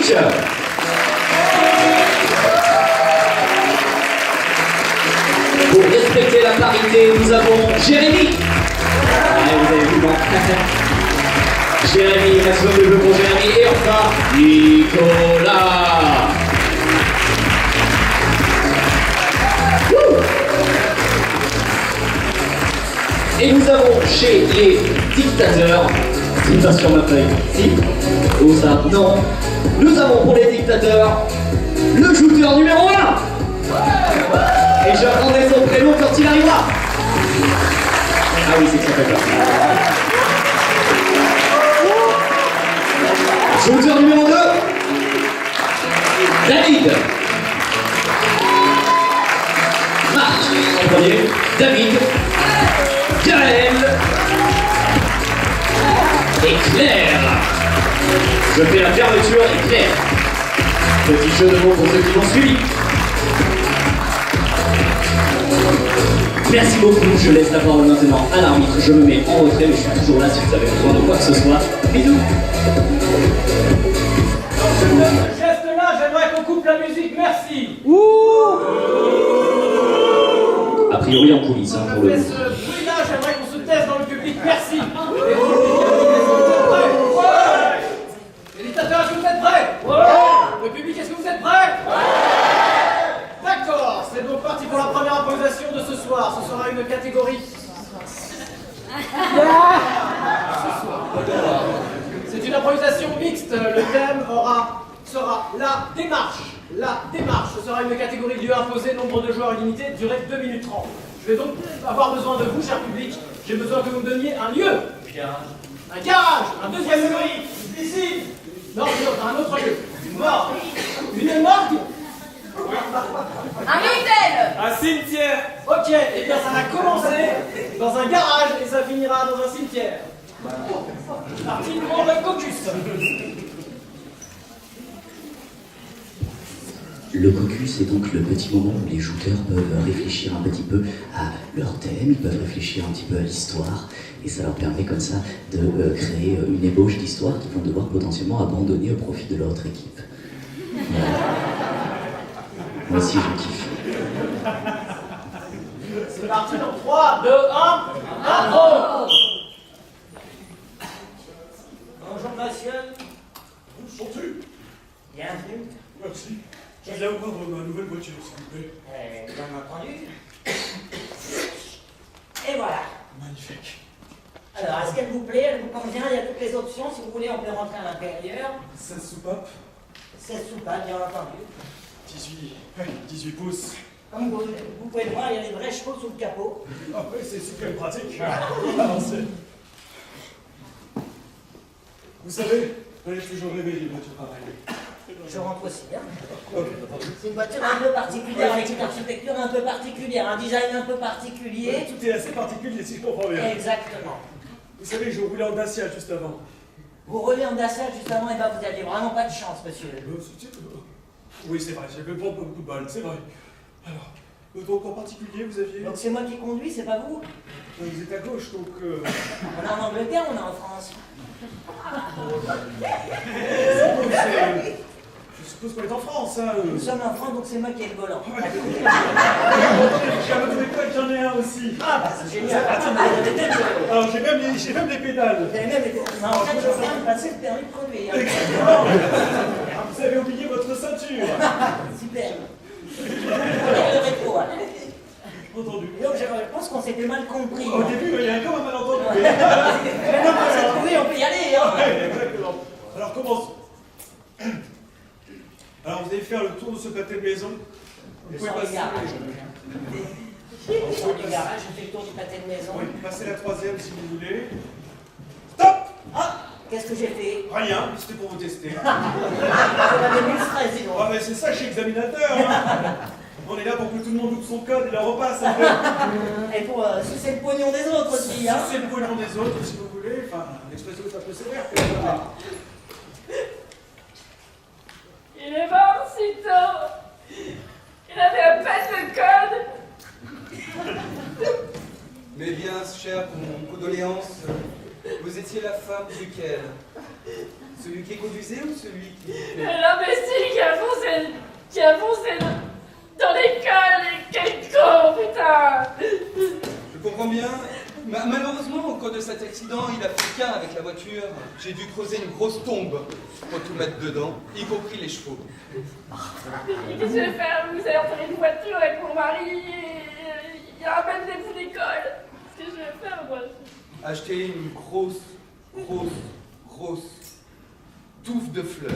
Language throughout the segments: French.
public. Pour respecter la parité, nous avons Jérémy. Ah, vous avez vu, bon. Jérémy, maximum de jeu pour Jérémy. Et enfin, Nicolas. Et nous avons chez les dictateurs, c'est pas sur ma feuille, si, où ça, non, nous avons pour les dictateurs, le shooter numéro 1. Et j'attendais son prénom quand il arrivera. Ah oui, c'est que ça fait peur. Shooter numéro 2, David. Marc en premier, David, Gaël et Claire. Je fais la fermeture et Claire. Petit jeu de mots pour ceux qui l'ont suivi. Merci beaucoup, je laisse la parole maintenant à l'arbitre. Je me mets en retrait, mais je suis toujours là si vous avez besoin de quoi que ce soit. Bisous. Ce geste-là, j'aimerais qu'on coupe la musique, merci. A priori en coulisses, hein, pour le Après coup. ce bruit-là, j'aimerais qu'on se taise dans le public, merci. Les dictateurs, est-ce que vous êtes prêts? Le public, est-ce que vous êtes prêts? D'accord, c'est donc parti pour la première improvisation de ce soir. Ce sera une catégorie. C'est une improvisation mixte. Le thème sera la démarche. La démarche. Ce sera une catégorie lieu imposé, nombre de joueurs illimité, durée 2 minutes 30. Je vais donc avoir besoin de vous, cher public. J'ai besoin que vous me donniez un lieu. Un garage. Un deuxième lieu. Une piscine. Non, un autre lieu. Une morgue. Une morgue. Un motel. Un cimetière. Ok, et bien ça va commencer dans un garage et ça finira dans un cimetière. Parti pour le caucus. Le caucus est donc le petit moment où les jouteurs peuvent réfléchir un petit peu à leur thème, ils peuvent réfléchir un petit peu à l'histoire, et ça leur permet comme ça de créer une ébauche d'histoire qu'ils vont devoir potentiellement abandonner au profit de leur autre équipe. Voilà. Moi aussi je kiffe. C'est parti dans 3, 2, 1, intro. Bonjour monsieur. Bonjour. Bienvenue. Merci. Je viens vous prendre ma nouvelle voiture, s'il vous plaît. Bien entendu. Et voilà. Magnifique. Alors, est-ce qu'elle vous plaît? Elle vous convient? Il y a toutes les options. Si vous voulez, on peut rentrer à l'intérieur. 16 soupapes. 16 soupapes, bien entendu. 18 pouces. Comme vous pouvez le voir, il y a des vrais chevaux sous le capot. Ah oui, c'est super pratique. Avancez. Vous savez, j'ai toujours rêvé d'une voiture pareille. Je rentre aussi. Hein. Ok, attendez. C'est une voiture un peu particulière, avec une architecture un peu particulière, un design un peu particulier. Tout est assez particulier, si je comprends bien. Exactement. Vous savez, je roulais en Dacia juste avant. Vous roulez en Dacia juste avant, et ben vous n'aviez vraiment pas de chance, monsieur. Oui, c'est vrai, j'avais pas beaucoup de balles, c'est vrai. Alors, donc en particulier, vous aviez... Donc c'est moi qui conduis, c'est pas vous? Vous êtes à gauche, donc... On est en Angleterre, on est en France. Je suppose qu'on est en France, hein. Nous sommes en France, donc c'est moi qui ai le volant. J'ai un autre école, j'en ai un aussi. Ah bah c'est génial. Alors j'ai même les pédales. Vous avez même été... Non, en fait, je viens de passer le permis de conduire. Vous avez oublié votre ceinture. Super. Le rétro, hein. Entendu. Donc je pense qu'on s'était mal compris. Au début, il y a encore un malentendu. Maintenant qu'on s'est trouvé, on peut y aller. Hein. Ouais, exactement. Alors commençons. Alors vous allez faire le tour de ce pâté de maison. Vous pouvez Sans le passer. garage. Sans le garage, je fais le tour du pâté de maison. Oui, passez la troisième si vous voulez. Stop. Ah, qu'est-ce que j'ai fait? Rien, c'était pour vous tester. Ça m'avait mis le stress, sinon. Ah mais c'est ça chez examinateur. Hein. On est là pour que tout le monde ouvre son code et la repasse un peu. Et pour sucer le pognon des autres aussi. Hein. C'est le pognon des autres si vous voulez. Enfin, l'expression est un peu sévère quand même. Il est mort si tôt. Il avait à peine le code. Mais bien, cher, pour mon condoléance, Vous étiez la femme duquel? Celui qui conduisait ou celui qui... L'imbécile qui a foncé dans l'école. Quel con, putain! Je comprends bien. Malheureusement, au cours de cet accident, il a fait qu'un avec la voiture. J'ai dû creuser une grosse tombe pour tout mettre dedans, y compris les chevaux. Qu'est-ce que je vais faire? Vous allez enterrer une voiture avec mon mari. Il y a à peine des bouts d'école. Qu'est-ce que je vais faire, moi? Acheter une grosse touffe de fleurs.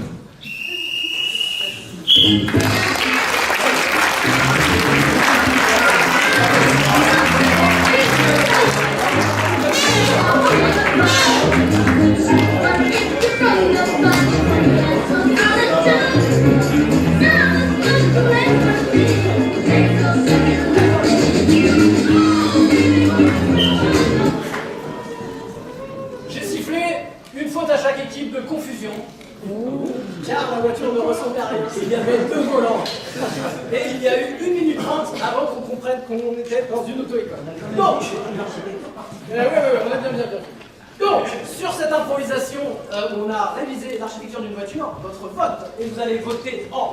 J'ai sifflé une faute à chaque équipe de confusion. Car la voiture ne ressemblait à rien. Il y avait 2 volants. Et il y a eu 1 minute 30 avant qu'on comprenne qu'on était dans une auto-école. Donc, oui, on a bien. Donc, sur cette improvisation, on a révisé l'architecture d'une voiture, votre vote, et vous allez voter en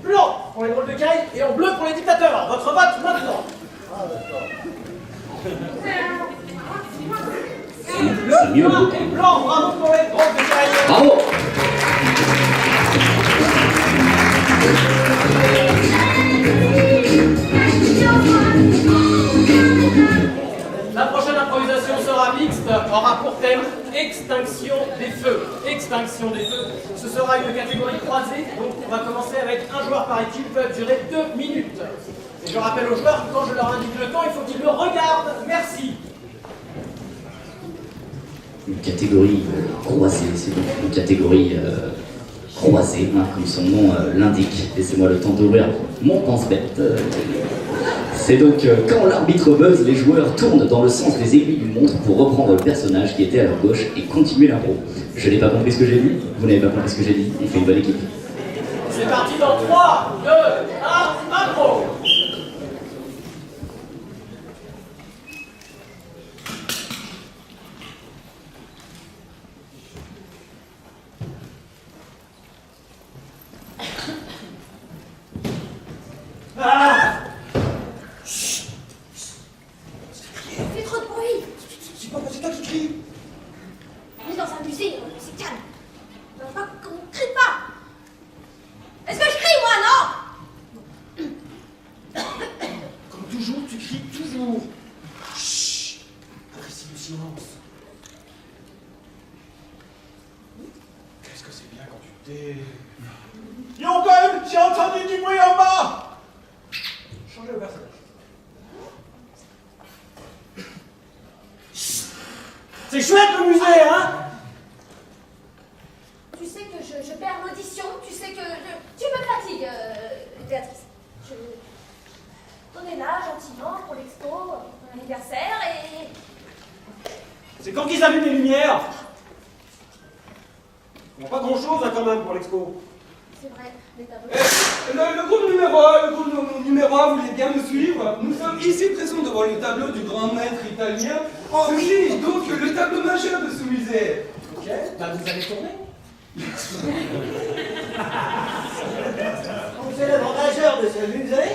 blanc pour les drôles de caille et en bleu pour les dictateurs. Votre vote maintenant. C'est mieux. Blanc et blanc, bravo pour les drôles de caille. Bravo. La prochaine improvisation sera mixte, aura pour thème extinction des feux. Extinction des feux. Ce sera une catégorie croisée, donc on va commencer avec un joueur par équipe, peut durer 2 minutes. Et je rappelle aux joueurs que quand je leur indique le temps, il faut qu'ils me regardent. Merci. Une catégorie croisée, c'est donc une catégorie croisée, hein, comme son nom l'indique. Laissez-moi le temps d'ouvrir mon pense-bête. C'est donc quand l'arbitre buzz, les joueurs tournent dans le sens des aiguilles d'une montre pour reprendre le personnage qui était à leur gauche et continuer l'impro. Je n'ai pas compris ce que j'ai dit, vous n'avez pas compris ce que j'ai dit, on fait une bonne équipe. C'est parti dans 3, 2, 1, impro. Fais trop de bruit. C'est toi qui crie. On est dans un musée, c'est calme. On ne crie pas. Est-ce que je crie, moi, non? Comme toujours, tu cries toujours. Chut. Apprécie le silence. Qu'est-ce que c'est bien quand tu t'es... Yogan, j'ai entendu du bruit en bas. Changez le personnage. C'est chouette le musée, hein? Tu sais que je perds l'audition, tu sais que tu me fatigues, Béatrice. On est là, gentiment, pour l'expo, pour l'anniversaire, et... C'est quand qu'ils allument les lumières? Il n'y a pas grand-chose quand même pour l'expo. C'est vrai, les tableaux... Le groupe numéro 1, vous voulez bien me suivre? Nous sommes ici présents devant le tableau du grand maître italien Henri, donc le tableau majeur de ce musée. Ok, bah vous allez tourner. C'est l'œuvre majeure de ce musée.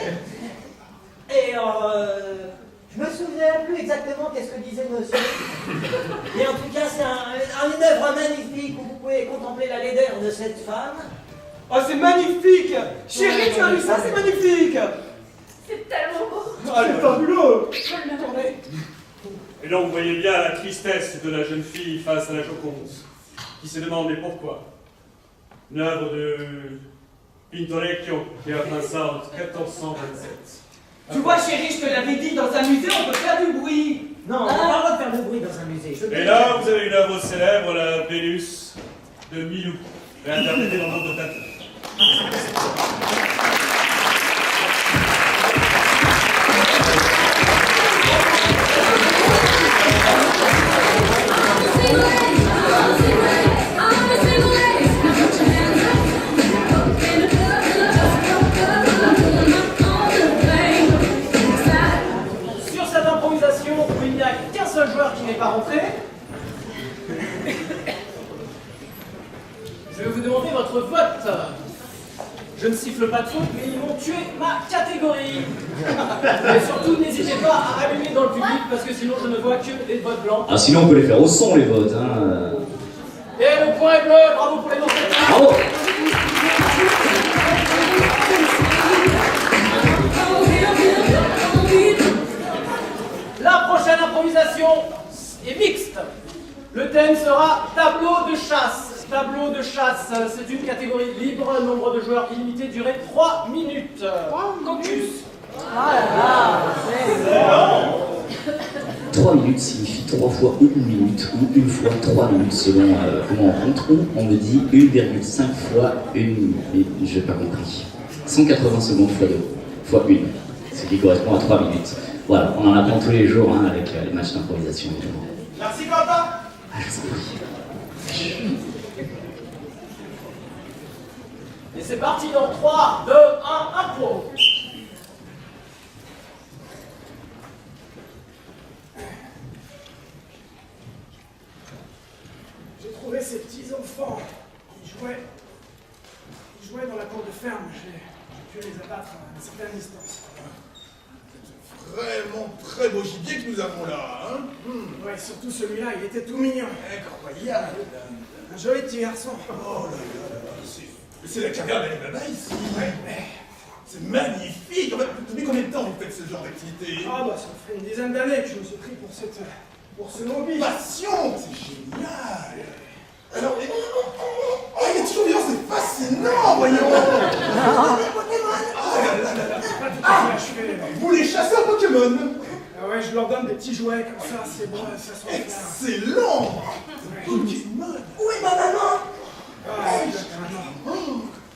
Et je me souviens plus exactement qu'est-ce que disait monsieur. Mais en tout cas, c'est une œuvre magnifique où vous pouvez contempler la laideur de cette femme. Oh, c'est magnifique! Chérie, tu as vu ça? C'est magnifique! C'est tellement beau. Ah, c'est fabuleux! Je vais le tourner. Et là, vous voyez bien la tristesse de la jeune fille face à la Joconde, qui se demande mais pourquoi. Une œuvre de Pintorecchio qui a peint ça en 1427. Tu vois, chérie, je te l'avais dit, dans un musée, on peut faire du bruit! Non, on n'a pas le droit de faire de bruit dans un musée. Et là, vous avez une œuvre célèbre, la Vénus de Milou, réinterprétée dans notre théâtre. Sur cette improvisation où il n'y a qu'un seul joueur qui n'est pas rentré, Je vais vous demander votre vote. Je ne siffle pas de faute, mais ils vont tuer ma catégorie. Et surtout, n'hésitez pas à allumer dans le public, parce que sinon je ne vois que des votes blancs. Ah, sinon on peut les faire au son, les votes. Hein. Et le point est bleu, bravo pour les noms. Bravo. La prochaine improvisation est mixte. Le thème sera tableau de chasse. Tableau de chasse, c'est une catégorie libre, nombre de joueurs illimité, durée 3 minutes. Caucus. 3 minutes signifie 3 fois 1 minute ou 1 fois 3 minutes selon comment on compte. Ou on me dit 1,5 fois 1 minute. Je n'ai pas compris. 180 secondes fois 2 fois 1. Ce qui correspond à 3 minutes. Voilà, on en apprend tous les jours hein, avec les matchs d'improvisation évidemment. Merci Quentin. Ah, je vous en prie. Et c'est parti dans 3, 2, 1, impro. J'ai trouvé ces petits enfants. Ils jouaient dans la cour de ferme. J'ai pu les abattre à une certaine distance. C'est vraiment très beau gibier que nous avons là, hein. Ouais, surtout celui-là, il était tout mignon. Incroyable. Un joli petit garçon. Oh là là là, c'est la caverne d'Ali Baba ici. Ouais. C'est magnifique. Depuis combien de temps vous faites ce genre d'activité? Ah bah ça fait une dizaine d'années que je me suis pris pour ce mobile. Passion, c'est génial. Alors, il est toujours vivant, c'est fascinant, voyons. Ah là là là là. Pas tout à fait achevé. Vous les chassez en Pokémon? Ah ouais, je leur donne des petits jouets comme ça, c'est bon, ça se fait. Excellent. Pokémon. Où est ma maman? Ah, carrément.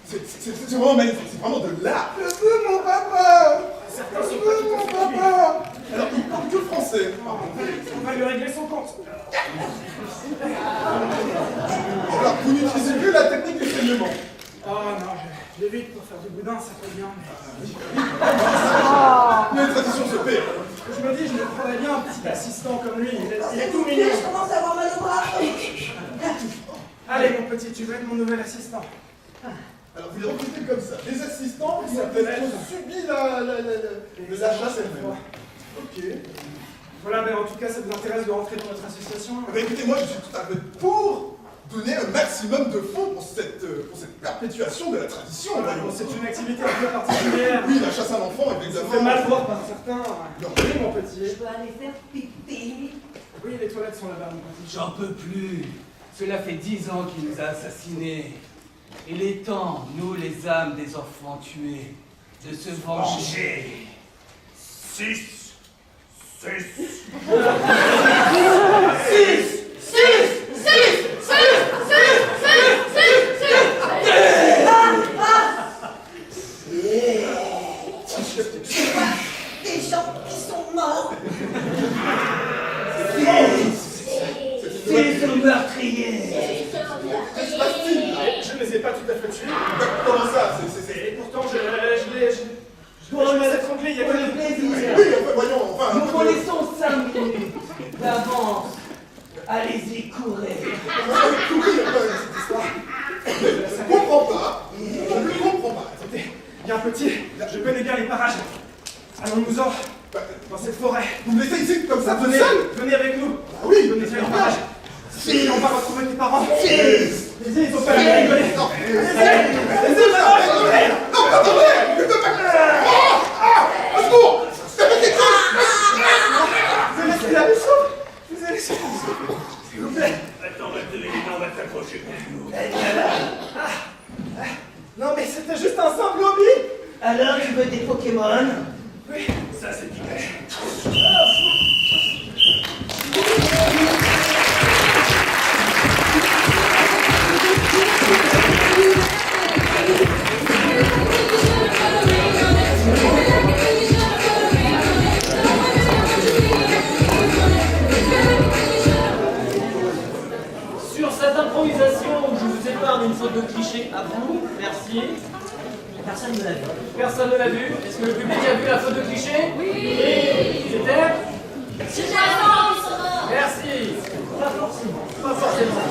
C'est vraiment magnifique, c'est vraiment de l'art. Je veux mon papa. Certains sont pas tout à fait cuits. Papa. Alors, il parle que français. On va lui régler son compte. Alors, vous n'utilisez plus la technique du saignement. Oh non, je l'évite pour faire du boudin, ça fait bien. Mais les traditions se paient. Je me dis, je me prendrais bien un petit assistant comme lui, il est tout mignon. Je commence à avoir mal au bras. Allez mon petit, tu veux être mon nouvel assistant. Alors, vous les recrutez comme ça. Les assistants qui ont peut-être subi la chasse elle-même. Ok. Voilà, ben en tout cas, ça vous intéresse de rentrer dans notre association? Eh bien, écoutez, moi, je suis tout à fait pour donner un maximum de fonds pour cette perpétuation de la tradition. Voilà, bon, c'est une activité un peu particulière. Oui, la chasse à l'enfant, Ça évidemment. fait mal voir par certains. Oui, mon petit. Je peux aller faire pipi. Oui, les toilettes sont là-bas, mon petit. J'en peux plus. Cela fait 10 ans qu'il nous a assassinés. Il est temps, nous les âmes des enfants tués, de se venger. 6. Des gens qui sont morts. C'est un meurtrier. Je ne les ai pas tout à fait tués. Comment ça? Et pourtant, je dois les étrangler il y a Pour le quelques plaisir. Oui, enfin, voyons, enfin. Nous vous laissons 5 minutes d'avance. Allez-y, courez. Je ne comprends pas. Je ne comprends pas. Bien petit, je connais bien les parages. Allons-nous-en dans cette forêt. Vous me laissez ici comme ça, Venez, seul? venez avec nous. Ah oui, Venez sur les parages. Si. On va retrouver tes parents. Si. Ils ont pas la même rigoler. Non, attendez. Au secours. Faites quelque chose. Vous laissez la maison. Vous allez sur s'il vous plaît. Attends, on va te donner les mains, on va t'accrocher contre nous. Non mais c'était juste un simple hobby. Alors, tu veux des Pokémon? Oui. Ça, c'est nickel. Sur cette improvisation, je vous épargne une faute de cliché à vous. Merci. Personne ne l'a vu. Personne ne l'a vu. Est-ce que le public a vu la faute de cliché? Oui. C'était? C'est Jason, ils sont morts. Merci. Pas forcément. Pas forcément.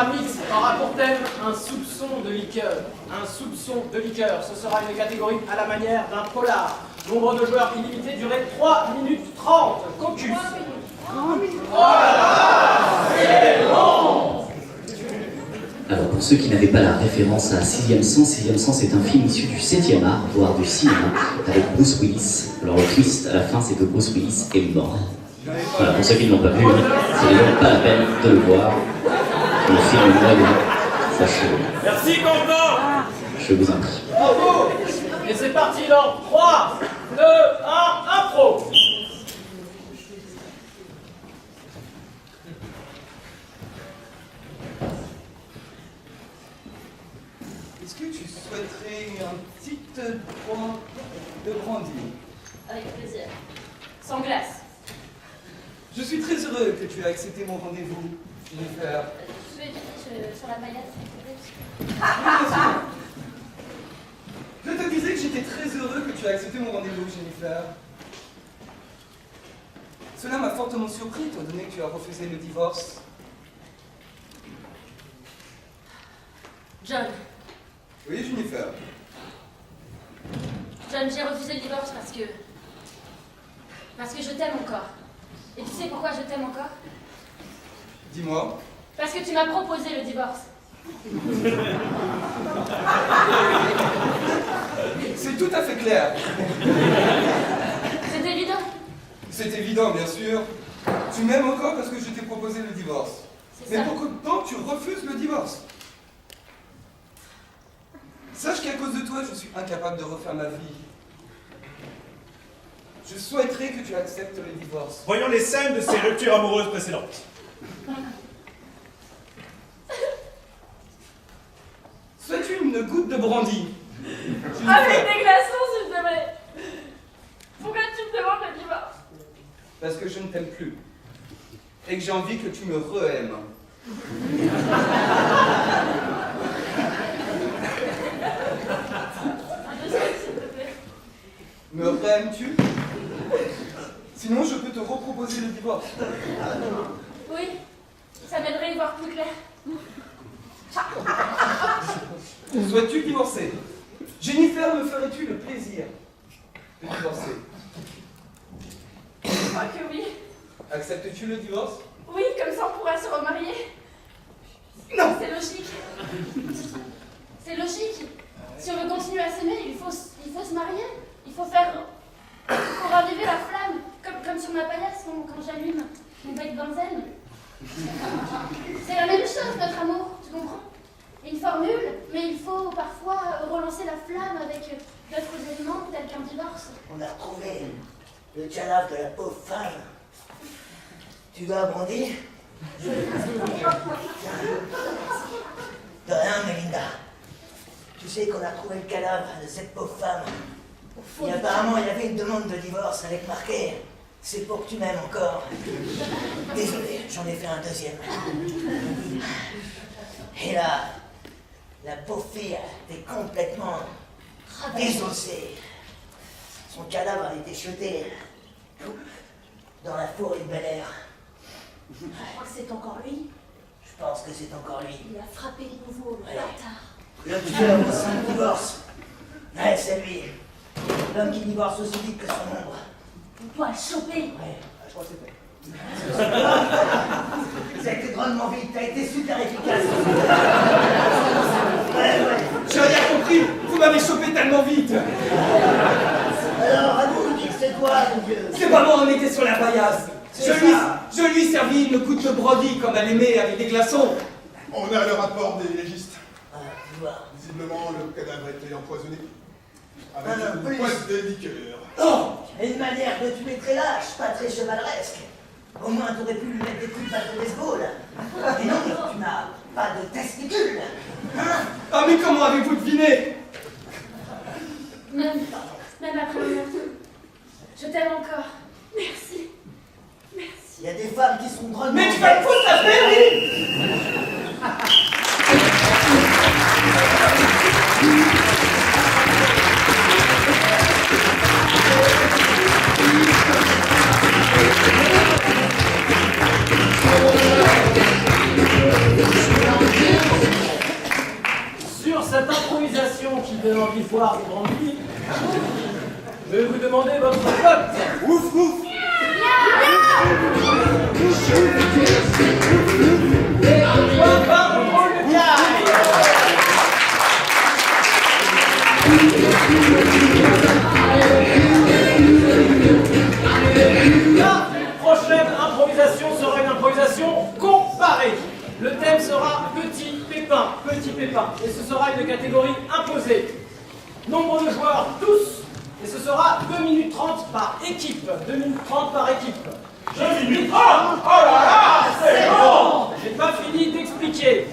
sera mixte, aura pour thème un soupçon de liqueur. Un soupçon de liqueur. Ce sera une catégorie à la manière d'un polar. Nombre de joueurs illimité, durée 3 minutes 30. Caucus. Alors pour ceux qui n'avaient pas la référence à Sixième Sens est un film issu du 7e art, voire du cinéma, avec Bruce Willis. Alors le twist à la fin, c'est que Bruce Willis est mort. Voilà, pour ceux qui ne l'ont pas vu, c'est donc pas la peine de le voir. Le film est moyen, sachez-le. Merci, Quentin. Je vous en prie. Bravo. Et c'est parti dans 3, 2, 1, impro. Est-ce que tu souhaiterais un petit point de brandy? Avec plaisir. Sans glace. Je suis très heureux que tu aies accepté mon rendez-vous, Jennifer. Je vais sur la paillette. Je te disais que j'étais très heureux que tu aies accepté mon rendez-vous, Jennifer. Cela m'a fortement surpris, étant donné que tu as refusé le divorce. John. Oui, Jennifer. John, j'ai refusé le divorce parce que je t'aime encore. Et tu sais pourquoi je t'aime encore? Dis-moi. Parce que tu m'as proposé le divorce. C'est tout à fait clair. C'est évident. C'est évident, bien sûr. Tu m'aimes encore parce que je t'ai proposé le divorce. C'est Mais ça. pour autant, tu refuses le divorce. Sache qu'à cause de toi, je suis incapable de refaire ma vie. Je souhaiterais que tu acceptes le divorce. Voyons les scènes de ces ruptures amoureuses précédentes. Souhaites-tu une goutte de brandy? Avec des glaçons, s'il te plaît. Pourquoi tu me demandes le divorce? Parce que je ne t'aime plus. Et que j'ai envie que tu me re-aimes. Un deuxième, s'il te plaît. Me re-aimes-tu? Sinon, je peux te reproposer le divorce. Oui, ça m'aiderait à y voir plus clair. Souhaites-tu divorcer? Jennifer, me ferais-tu le plaisir de divorcer? Je crois que oui. Acceptes-tu le divorce? Oui, comme ça on pourra se remarier. Non! C'est logique. C'est logique. Si on veut continuer à s'aimer, il faut se marier. Il faut raviver la flamme. Comme sur ma paillasse quand j'allume mon bec benzène. C'est la même chose, notre amour, tu comprends? Une formule, mais il faut parfois relancer la flamme avec d'autres éléments tels qu'un divorce. On a retrouvé le cadavre de la pauvre femme. Tu veux un brandy? Tiens. De rien, Melinda. Tu sais qu'on a trouvé le cadavre de cette pauvre femme. Et apparemment, il y avait une demande de divorce avec marqué « C'est pour que tu m'aimes encore ». Désolé, j'en ai fait un deuxième. Et là, la pauvre fille était complètement désossée. Son cadavre a été jeté dans la forêt de Bel Air. Je crois que c'est encore lui. Je pense que c'est encore lui. Il a frappé de nouveau, le Ouais. bâtard. Le tueur au sein de divorce. Ouais, c'est lui. L'homme qui divorce aussi vite que son ombre. On doit le choper. Ouais, je crois que c'est fait. Ça a été drôlement vite, t'as été super efficace. Ouais. J'ai rien compris! Vous m'avez chopé tellement vite! Alors, à vous, qui c'est toi, mon vieux? C'est pas moi, on était sur la paillasse! Je lui servis une goutte de brandy comme elle aimait avec des glaçons. On a le rapport des légistes. Ah, tu vois. Visiblement, le cadavre était empoisonné. Ah, Avec non, une plus. poisse de liqueur. Oh, une manière de tuer très lâche, pas très chevaleresque. Au moins, t'aurais pu lui mettre des coups de batte de baseball. Et non, tu n'as pas de testicules. Hein? Ah, mais comment avez-vous deviné? Même après le meurtre. Je t'aime encore. Merci. Merci. Il y a des femmes qui sont drôlement... Mais tu vas te foutre la paix, oui? qu'il faut avoir une grande vie, je vais vous demander votre vote. Ouf, ouf. Et pourquoi pas le rôle de Caille? La prochaine improvisation sera une improvisation comparée. Le thème sera Petit Pépin, et ce sera une catégorie imposée. Nombre de joueurs, tous, et ce sera 2 minutes 30 par équipe. 2 minutes 30 par équipe. 2 minutes 30. Oh là là, c'est bon. J'ai pas fini d'expliquer.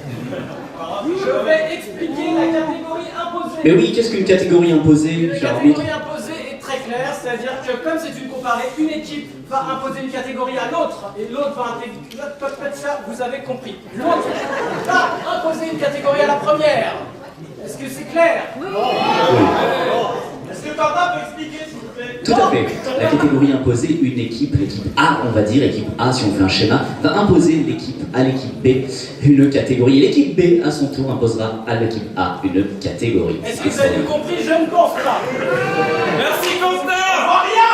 Je vais expliquer la catégorie imposée. Mais oui, qu'est-ce qu'une catégorie imposée, La cher arbitre? catégorie imposée est très claire, c'est-à-dire que comme c'est une comparée, une équipe va imposer une catégorie à l'autre, et l'autre va intégrer. Ça, vous avez compris. L'autre va imposer une catégorie à la première. Est-ce que c'est clair? Oui. Est-ce que Papa peut expliquer, s'il vous plaît? Tout à fait. La catégorie imposée, une équipe, l'équipe A, on va dire, équipe A, si on fait un schéma, va imposer l'équipe à l'équipe B une catégorie. Et l'équipe B, à son tour, imposera à l'équipe A une catégorie. Est-ce que vous avez compris? Je ne pense pas. Merci, Constant. On voit rien.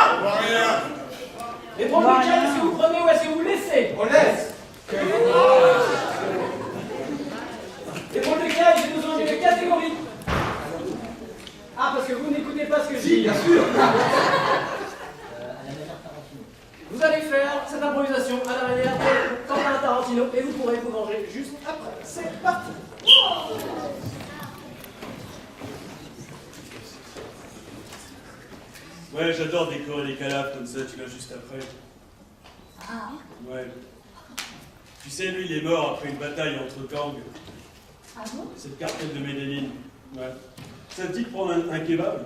Les drôles de cas, est-ce que vous prenez ou est-ce que vous laissez? On laisse. Les drôles de cas, j'ai besoin d'une catégorie. Ah, parce que vous n'écoutez pas ce que je dis. Bien sûr. Vous allez faire cette improvisation à la manière de Quentin Tarantino et vous pourrez vous venger juste après. C'est parti. Ouais, j'adore décorer les cadavres comme ça, tu l'as juste après. Ah, Ouais. Tu sais, lui, il est mort après une bataille entre gangs. ah bon? C'est le cartel de Medellin. Ouais. Ça te dit de prendre un kebab?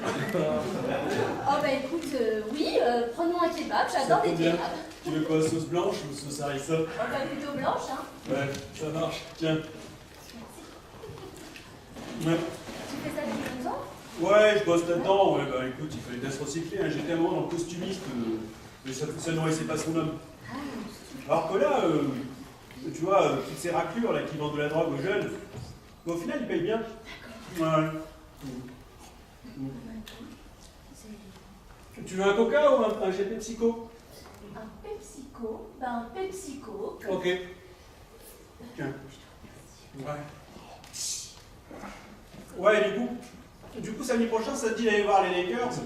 Oh bah écoute, oui, prenons un kebab, Ça j'adore les tombe bien. kebabs. Tu veux quoi, sauce blanche ou sauce harissa? Oh bah plutôt blanche, hein. Ouais, ça marche. Tiens. Ouais. Tu fais ça depuis longtemps? Ouais, je bosse là-dedans. Ouais, bah écoute, il fallait bien se recycler. Hein. J'étais un moment dans le costumiste, mais ça nourrissait pas son homme. Alors que là, tu vois, toutes ces raclures là, qui vendent de la drogue aux jeunes, au final, ils payent bien. Ouais. Tu veux un coca ou un GP Psycho? Un PepsiCo? Bah un PepsiCo. Ok. Tiens. Ouais. Ouais, du coup, samedi prochain, ça te dit d'aller voir les Lakers?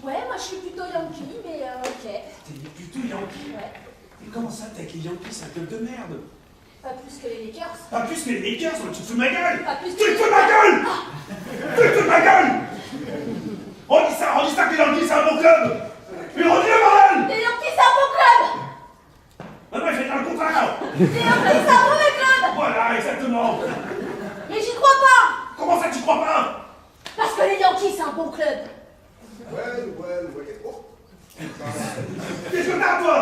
Ouais, moi je suis plutôt Yankee, mais ok. T'es plutôt Yankee. Ouais. Mais comment ça, t'es avec les Yankees, c'est un club de merde? Pas plus que les Lakers. Pas plus que les Lakers, tu te fous de ma gueule! Pas plus Tu que te les fous de ma gueule! Tu te fous de ma gueule! On dit ça que les Yankees c'est un bon club! Mais redis-le, bordel! Les Yankees c'est un bon club! Maintenant, il fait dans le contraire! Les Yankees c'est un mauvais club! Voilà, exactement! Mais j'y crois pas! Comment ça, tu crois pas? Parce que les Yankees c'est un bon club! Ouais. Oh. Qu'est-ce que t'as, toi?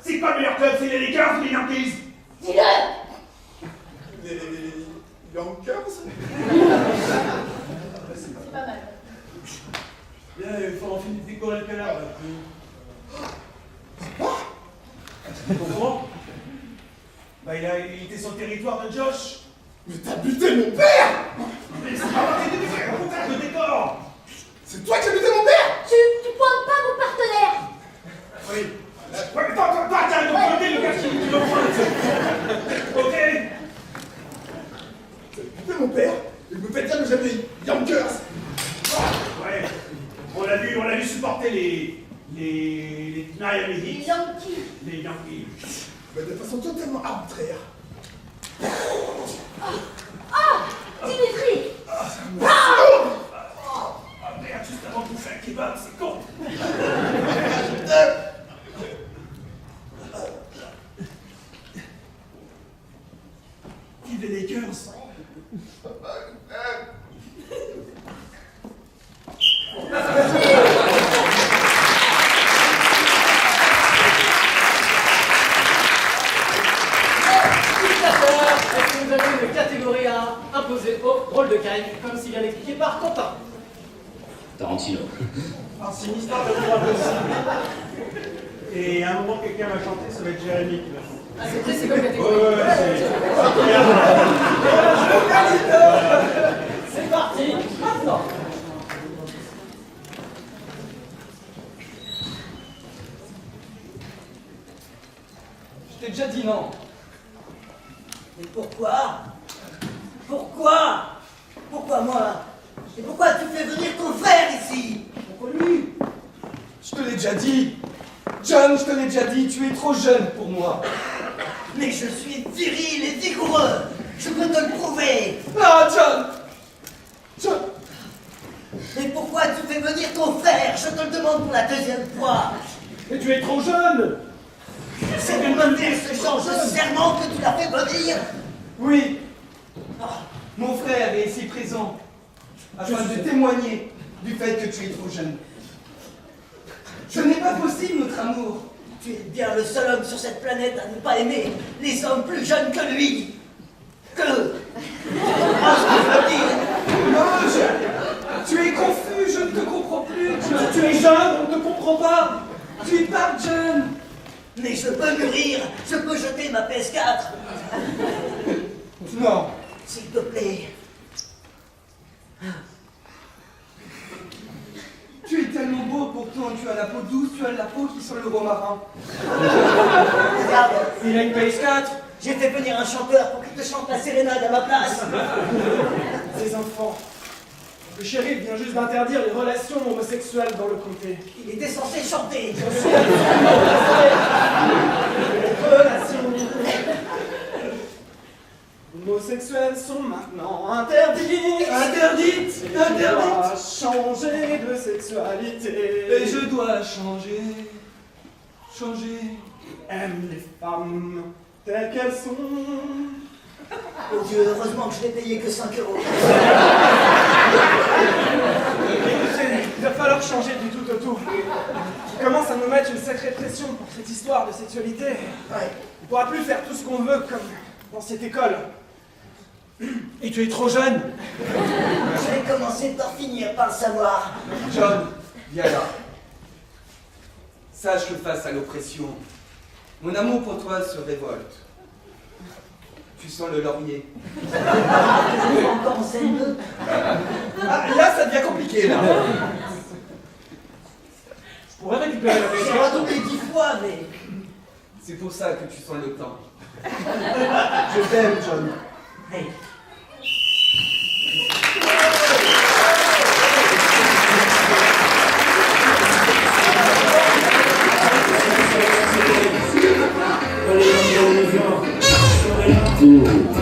C'est quoi le meilleur club? C'est les Lakers ou les Yankees? Dis-le! Les Yankers? C'est pas mal. Bien, il faut en finir de décorer le canard. Tu comprends? Bah, il était sur le territoire de Josh. Mais t'as buté mon père! Mais c'est pas moi qui ai buté, au contraire, je décore! C'est toi qui as buté mon père! Tu pointes pas mon partenaire! Oui. Ouais, mais toi, t'as le côté, le gars qui le pointe. Ok? T'as buté mon père, et me fait dire que j'aime les Yankers. Ouais. On l'a vu supporter les Miami Les Heat. Yankees! Les Yankees. Mais de façon totalement arbitraire. Dimitri! Ah merde, juste avant de bouffer un kebab, c'est con! Vive les Lakers! Est-ce que vous avez une catégorie à imposer au rôle de Caille, comme si bien expliqué par Quentin? Tarantino. Alors, c'est une histoire de droit possible. Et à un moment, quelqu'un va chanter, ça va être Jérémy qui va chanter. Ah, c'est précis comme catégorie. Ouais, C'est parti. parti, maintenant. Je t'ai déjà dit non. Et pourquoi? Pourquoi moi? Et pourquoi tu fais venir ton frère ici? Pourquoi lui? Je te l'ai déjà dit. John, je te l'ai déjà dit, tu es trop jeune pour moi. Mais je suis viril et vigoureux. Je peux te le prouver. Ah, John! John! Et pourquoi tu fais venir ton frère? Je te le demande pour la deuxième fois. Mais tu es trop jeune. C'est de me dire ce genre de serment que tu l'as fait venir. Oui. Mon frère est ici présent, afin de témoigner du fait que tu es trop jeune. Ce n'est pas possible, notre amour. Tu es bien le seul homme sur cette planète à ne pas aimer les hommes plus jeunes que lui. Ah, je veux dire. Non, tu es confus, je ne te comprends plus. Tu es jeune, on ne te comprend pas. Tu es pas jeune. Mais je peux mûrir, je peux jeter ma PS4. Non. S'il te plaît. Tu es tellement beau, pourtant tu as la peau douce, tu as la peau qui sent le romarin. Regarde, Il a une PS4. j'ai fait venir un chanteur pour qu'il te chante la sérénade à ma place. Ces enfants. Le shérif vient juste d'interdire les relations homosexuelles dans le comté. Il était censé chanter. Homosexuels sont maintenant interdits. Interdite. Tu dois changer de sexualité. Et je dois changer. Changer. Aime les femmes telles qu'elles sont. Oh Dieu, heureusement que je n'ai payé que 5 €. Écoutez, il va falloir changer du tout au tout. Tu commences à nous mettre une sacrée pression pour cette histoire de sexualité. Ouais. On ne pourra plus faire tout ce qu'on veut comme dans cette école. Et tu es trop jeune. Je vais commencer par finir par le savoir. John, viens là. Sache que face à l'oppression, mon amour pour toi se révolte. Tu sens le laurier. Encore en scène 2. Ah, là, ça devient compliqué, là. Je pourrais récupérer la J'ai PS4. redoublé 10 fois, mais... C'est pour ça que tu sens le temps. Je t'aime, John. Hey.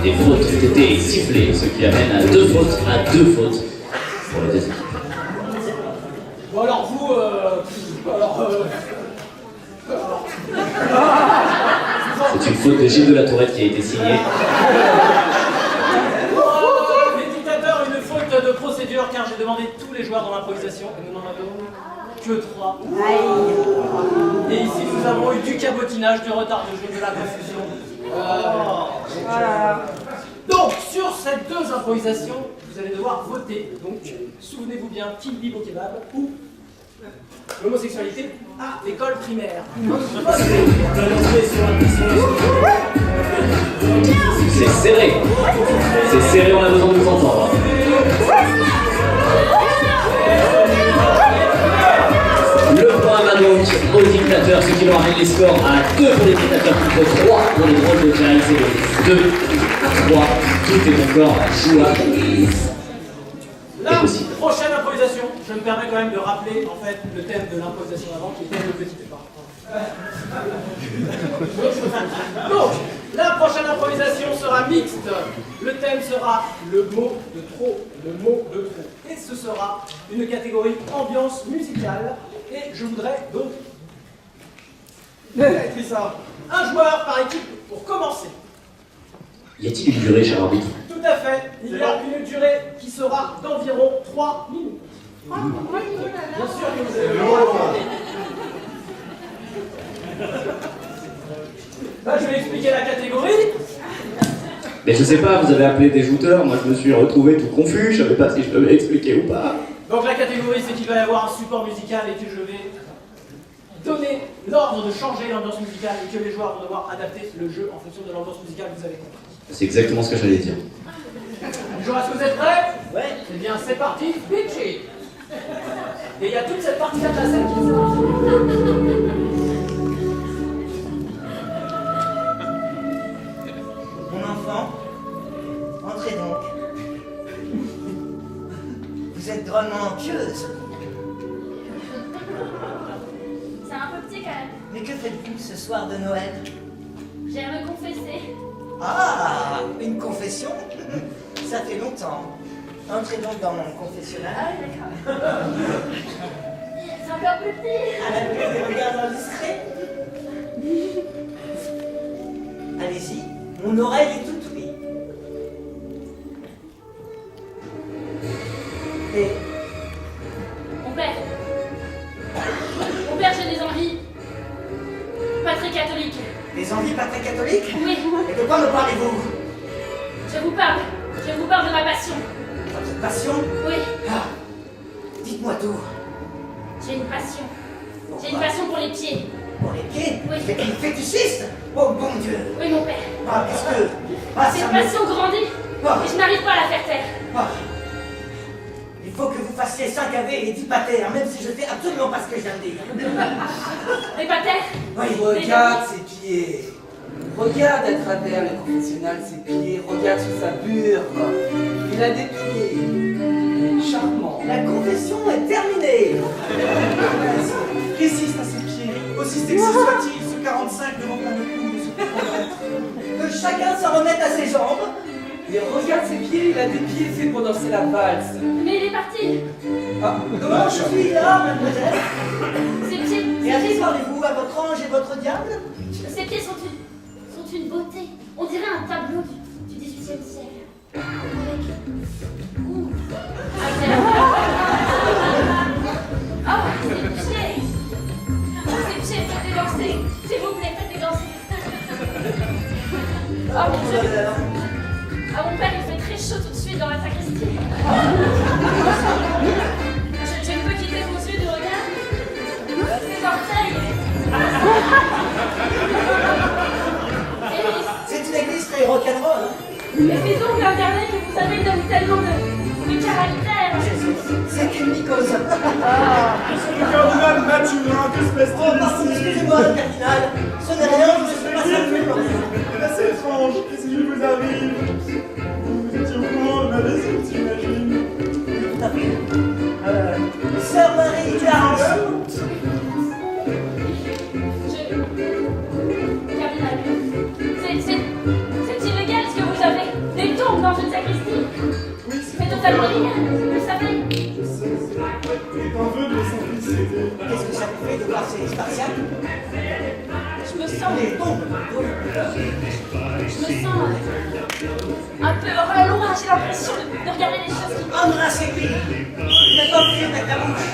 Des fautes ont été sifflées, ce qui amène à 2 fautes pour les deux équipes. Bon alors vous, C'est une faute de Gilles de la Tourette qui a été signée. les dictateurs, une faute de procédure car j'ai demandé tous les joueurs dans l'improvisation et nous n'en avons que 3. Et ici nous avons eu du cabotinage, du retard de jeu, de la confusion. Donc sur ces 2 improvisations, vous allez devoir voter. Donc souvenez-vous bien, Kill Bill au kebab ou l'homosexualité à l'école primaire. C'est serré. C'est serré, on a besoin de vous entendre. Le point va donc aux dictateurs, ce qui leur amène les scores à 2 pour les dictateurs contre 3 pour les drôles de Jerry. C'est 2, 3, tout est encore jouable. La prochaine improvisation, je me permets quand même de rappeler en fait le thème de l'improvisation avant qui était le petit départ. Donc, la prochaine improvisation sera mixte. Le thème sera le mot de trop, le mot de trop. Et ce sera une catégorie ambiance musicale. Et je voudrais donc un joueur par équipe pour commencer. Y a-t-il une durée, cher arbitre? Tout à fait. Il y a une durée qui sera d'environ 3 minutes. Bien sûr que vous avez le droit de demander. Bah, je vais expliquer la catégorie. Mais je sais pas, vous avez appelé des jouteurs, moi je me suis retrouvé tout confus, je savais pas si je devais expliquer ou pas. Donc la catégorie, c'est qu'il va y avoir un support musical et que je vais donner l'ordre de changer l'ambiance musicale et que les joueurs vont devoir adapter le jeu en fonction de l'ambiance musicale que vous avez compris. C'est exactement ce que j'allais dire. Les joueurs, est-ce que vous êtes prêts? Ouais. Eh bien, c'est parti, bitchy. Et il y a toute cette partie-là de la scène qui sort. Mon enfant, entrez donc. Vous êtes drôlement pieuse. C'est un peu petit quand même. Mais que faites-vous ce soir de Noël? J'ai à me confesser. Ah, une confession? Ça fait longtemps. Entrez donc dans mon confessionnal. Ah oui, d'accord. C'est encore plus petit. À la vue des regards indiscrets. Allez-y, mon oreille est toute oui. Et Mon père. Mon père, j'ai des envies. Pas très catholiques. des envies pas très catholiques? Oui, Et de quoi me parlez-vous? je vous parle. Je vous parle de ma passion. Votre passion? Oui, Ah, dites-moi tout. j'ai une passion. J'ai une Pourquoi? passion pour les pieds. Pour les pieds? Oui. Vous êtes une fétichiste? Oh bon Dieu! Oui, mon père. Ah, qu'est-ce que... Ah, Cette ça me... passion grandit. Ah. Et je n'arrive pas à la faire taire. Ah. Il faut que vous fassiez 5 AV et 10 patères, même si je sais absolument pas ce que je viens de dire. Les patères. Oui, Regarde ses pieds. Regarde à travers le confessionnal ses pieds. Regarde sous sa bure. Il a des pieds charmants. la confession est terminée. Résiste à ses pieds, aussi sexy soit-il, ce 45 demande pas le coup de se compromettre. Que chacun s'en remette à ses jambes. Et regarde ses pieds. Il a des pieds faits pour danser la valse. Mais il est parti. Ah, Comment je suis là, mademoiselle? Ses pieds. Et à qui parlez-vous? À votre ange et votre diable? Ces pieds sont une beauté. On dirait un tableau du XVIIIe siècle. Avec... Ouh. Oh, ces pieds. Ces pieds, faites-les danser. S'il vous plaît, faites-les danser. Oh mon Dieu. Ah, mon père, il fait très chaud tout de suite dans la sacristie. Je ne peux quitter vos yeux de regard. Ces orteils. C'est une église très rock'n'roll. Hein? Et ces ongles incarnés que vous savez donnent tellement de caractère. C'est qu'une mycose. Le cardinal Mathurin, que se Oh, passe-t-il pardon, ici? excusez-moi, cardinal. Ce n'est rien, je ne suis pas simplement. C'est étrange, qu'est-ce qui vous arrive? Vous étiez au courant de ma visite, j'imagine. Tout à fait. Sœur Marie-Clarence. Cardinal, c'est illégal ce que vous avez. Des tombes dans une sacristie. Oui, C'est totalement illégal, vous savez. je sais, c'est un vœu de simplicité. Qu'est-ce que ça vous fait de voir ces Spartiates? Je me sens... Les tombes. Je me sens un peu hors la loi. J'ai l'impression de regarder les choses qui... Embrassez-lui. Ne pas plus avec la bouche.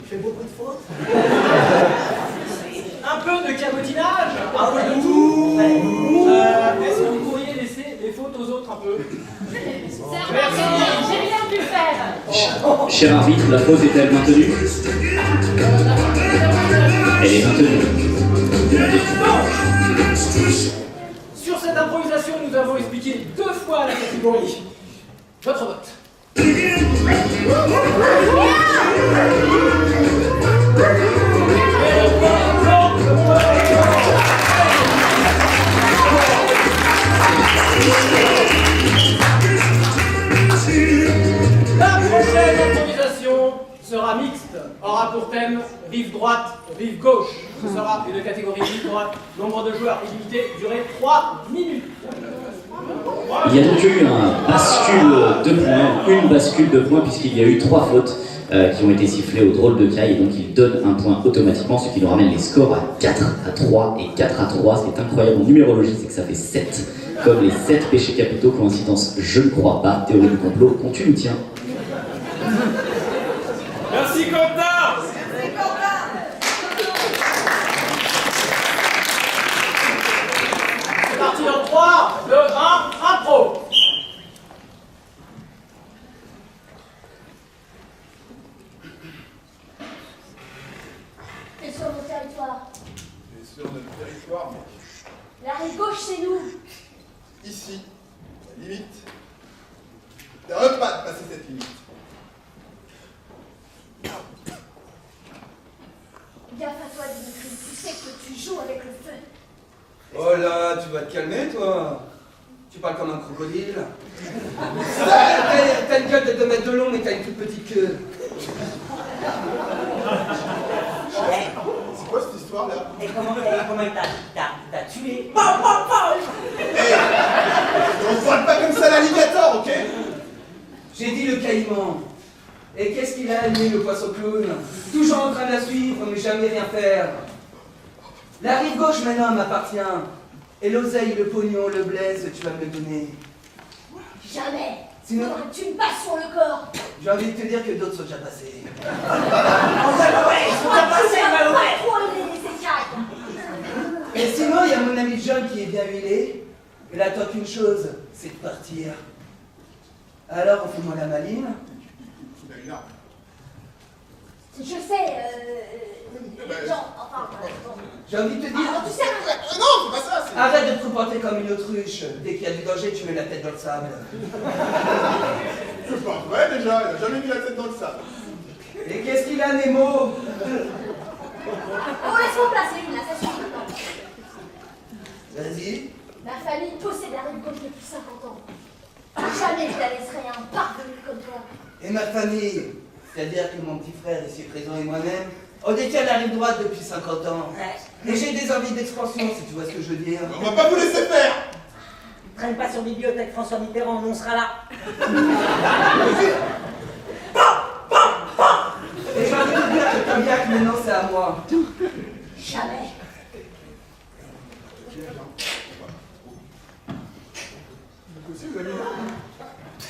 Je fais beaucoup de fautes. Un peu de cabotinage. Ah oui, tout. Est-ce que vous pourriez laisser les fautes aux autres un peu? C'est remarqué, j'ai rien pu faire. Cher arbitre, la faute est-elle maintenue? Elle est maintenue. Sur cette improvisation, nous avons expliqué 2 fois la catégorie. Votre vote. La prochaine improvisation sera mixte, aura pour thème rive droite, rive gauche. Ce sera une catégorie rive droite, nombre de joueurs illimité, durée 3 minutes. Il y a donc eu un bascule de points, une bascule de points, puisqu'il y a eu 3 fautes qui ont été sifflées au drôle de caille, et donc il donne un point automatiquement, ce qui nous ramène les scores à 4 à 3 et 4 à 3. Ce qui est incroyable en numérologie, c'est que ça fait 7, comme les 7 péchés capitaux. Coïncidence, je ne crois pas. Théorie du complot, quand tu nous tiens. Merci Quentin. C'est parti dans 3, 2, 1, impro. sur notre territoire, mec. La rive gauche, c'est nous. Ici, la limite. T'as un pas de passer cette limite. Gaffe à toi, Dimitri. Tu sais que tu joues avec le feu. Oh là, tu vas te calmer, toi. Tu parles comme un crocodile. T'as une gueule de 2 mètres de long, mais t'as une toute petite queue. C'est quoi cette histoire-là? Et comment il t'a tué? On se parle pas comme ça l'alligator, ok? J'ai dit le caïman. Et qu'est-ce qu'il a aimé, le poisson clown? Toujours en train de la suivre, mais jamais rien faire. La rive gauche, maintenant, m'appartient. Et l'oseille, le pognon, le blaise, tu vas me le donner. Jamais. Sinon- Faudra que tu me passes sur le corps. J'ai envie de te dire que d'autres sont déjà passés. Ouais, ils sont déjà passés, Pas ouais. trop les écailles. Et sinon, il y a mon ami John qui est bien huilé. Il attend qu'une chose, c'est de partir. Alors, fais-moi la maline. Il a une arme. Je sais, Jean, enfin, bon. J'ai envie de te dire, Alors, tu sais, Non, c'est pas ça, c'est... arrête de te comporter comme une autruche. Dès qu'il y a du danger, tu mets la tête dans le sable. C'est pas vrai déjà, il a jamais mis la tête dans le sable. Et qu'est-ce qu'il a, Nemo? oh, laisse-moi placer une, là, ça suffit maintenant. Vas-y. Ma famille possède la rive gauche depuis 50 ans. Jamais je la laisserai un parvenu comme toi. Et ma famille, c'est-à-dire que mon petit frère ici présent et moi-même, on détient la rive droite depuis 50 ans. Et j'ai des envies d'expansion, si tu vois ce que je veux dire. On va pas vous laisser faire. Traîne pas sur Bibliothèque François Mitterrand, on sera là. Et j'ai envie de te dire que Cognac, maintenant, c'est à moi. Jamais. Vous aussi, vous avez une arme?